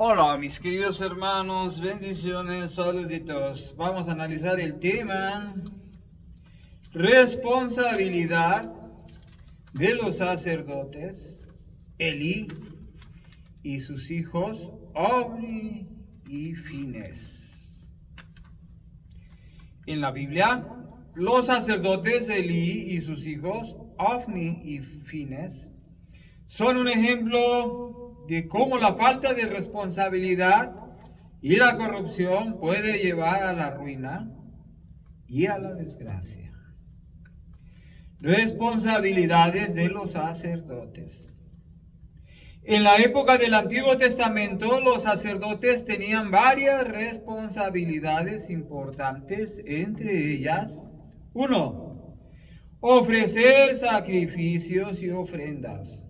Hola mis queridos hermanos, bendiciones, saluditos. Vamos a analizar el tema responsabilidad de los sacerdotes, Elí y sus hijos, Ofni y Fines. En la Biblia, los sacerdotes Elí y sus hijos, Ofni y Fines, son un ejemplo de cómo la falta de responsabilidad y la corrupción puede llevar a la ruina y a la desgracia. Responsabilidades de los sacerdotes. En la época del Antiguo Testamento, los sacerdotes tenían varias responsabilidades importantes, entre ellas, 1. Ofrecer sacrificios y ofrendas.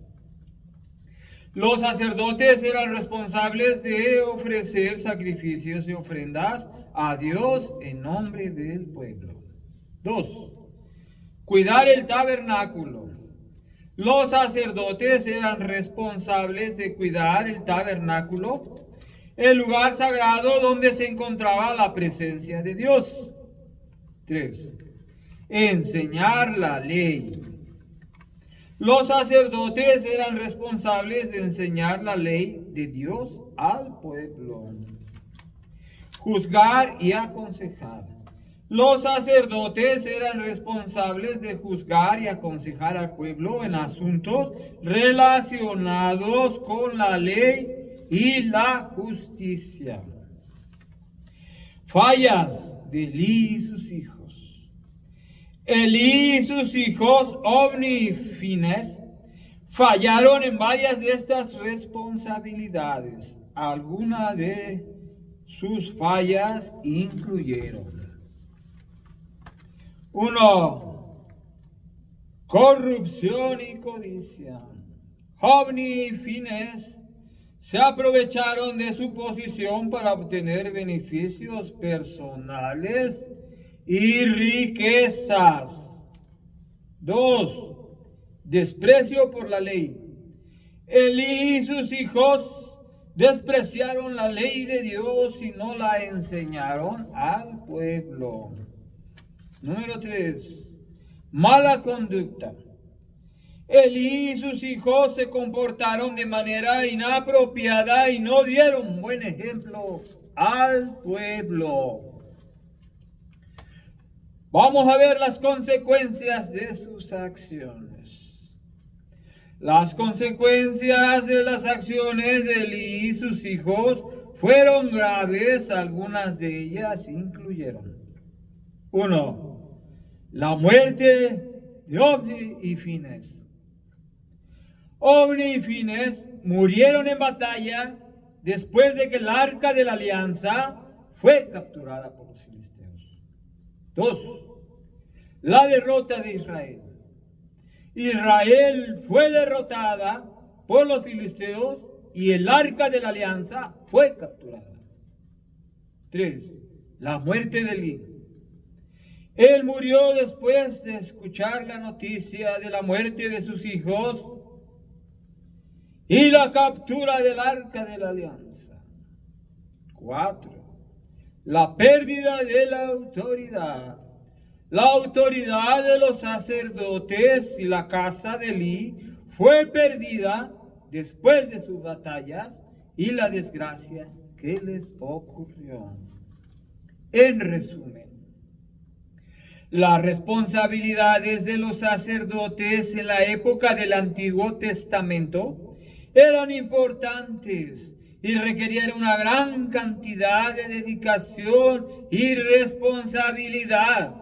Los sacerdotes eran responsables de ofrecer sacrificios y ofrendas a Dios en nombre del pueblo. 2. Cuidar el tabernáculo. Los sacerdotes eran responsables de cuidar el tabernáculo, el lugar sagrado donde se encontraba la presencia de Dios. 3. Enseñar la ley. Los sacerdotes eran responsables de enseñar la ley de Dios al pueblo. Juzgar y aconsejar. Los sacerdotes eran responsables de juzgar y aconsejar al pueblo en asuntos relacionados con la ley y la justicia. Fallas de Elí y sus hijos. Elí y sus hijos, Ofni y Fines, fallaron en varias de estas responsabilidades. Algunas de sus fallas incluyeron: 1. Corrupción y codicia. Ofni y Fines se aprovecharon de su posición para obtener beneficios personales y riquezas. 2. Desprecio por la ley. Elí y sus hijos despreciaron la ley de Dios y no la enseñaron al pueblo. Número 3. Mala conducta. Elí y sus hijos se comportaron de manera inapropiada y no dieron buen ejemplo al pueblo. Vamos a ver las consecuencias de sus acciones. Las consecuencias de las acciones de Elí y sus hijos fueron graves. Algunas de ellas incluyeron: 1. La muerte de Ofni y Fines. Ofni y Fines murieron en batalla después de que el arca de la alianza fue capturada por los filisteos. 2. La derrota de Israel. Israel fue derrotada por los filisteos y el arca de la alianza fue capturada. 3. La muerte de Elí. Él murió después de escuchar la noticia de la muerte de sus hijos y la captura del arca de la alianza. 4. La pérdida de la autoridad. La autoridad de los sacerdotes y la casa de Elí fue perdida después de sus batallas y la desgracia que les ocurrió. En resumen, las responsabilidades de los sacerdotes en la época del Antiguo Testamento eran importantes y requerían una gran cantidad de dedicación y responsabilidad.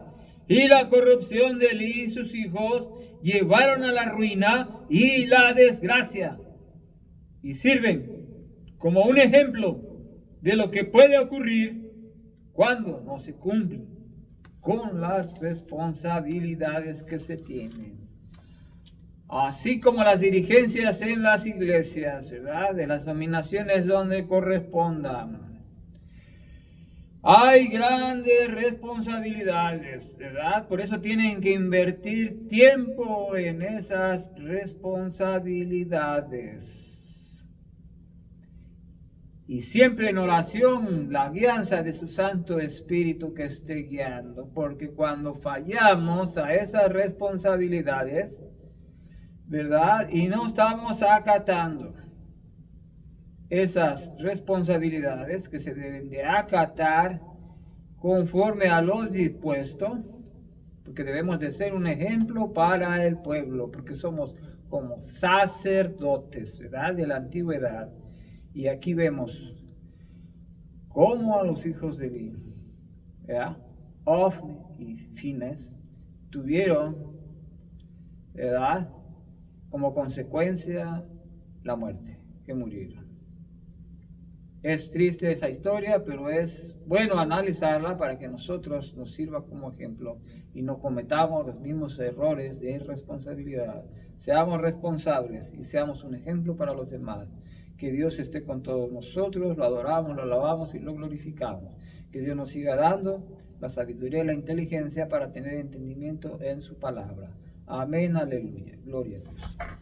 Y la corrupción de Elí y sus hijos llevaron a la ruina y la desgracia. Y sirven como un ejemplo de lo que puede ocurrir cuando no se cumplen con las responsabilidades que se tienen. Así como las dirigencias en las iglesias, ¿verdad? De las nominaciones donde correspondan. Hay grandes responsabilidades, ¿verdad? Por eso tienen que invertir tiempo en esas responsabilidades. Y siempre en oración, la guianza de su Santo Espíritu que esté guiando. Porque cuando fallamos a esas responsabilidades, ¿verdad? Y no estamos acatando esas responsabilidades que se deben de acatar conforme a los dispuestos, porque debemos de ser un ejemplo para el pueblo, porque somos como sacerdotes, ¿verdad? De la antigüedad. Y aquí vemos cómo a los hijos de Eli, ¿verdad? Ofni y Fines tuvieron, ¿verdad? Como consecuencia la muerte, que murieron. Es triste esa historia, pero es bueno analizarla para que nosotros nos sirva como ejemplo y no cometamos los mismos errores de irresponsabilidad. Seamos responsables y seamos un ejemplo para los demás. Que Dios esté con todos nosotros, lo adoramos, lo alabamos y lo glorificamos. Que Dios nos siga dando la sabiduría y la inteligencia para tener entendimiento en su palabra. Amén, aleluya. Gloria a Dios.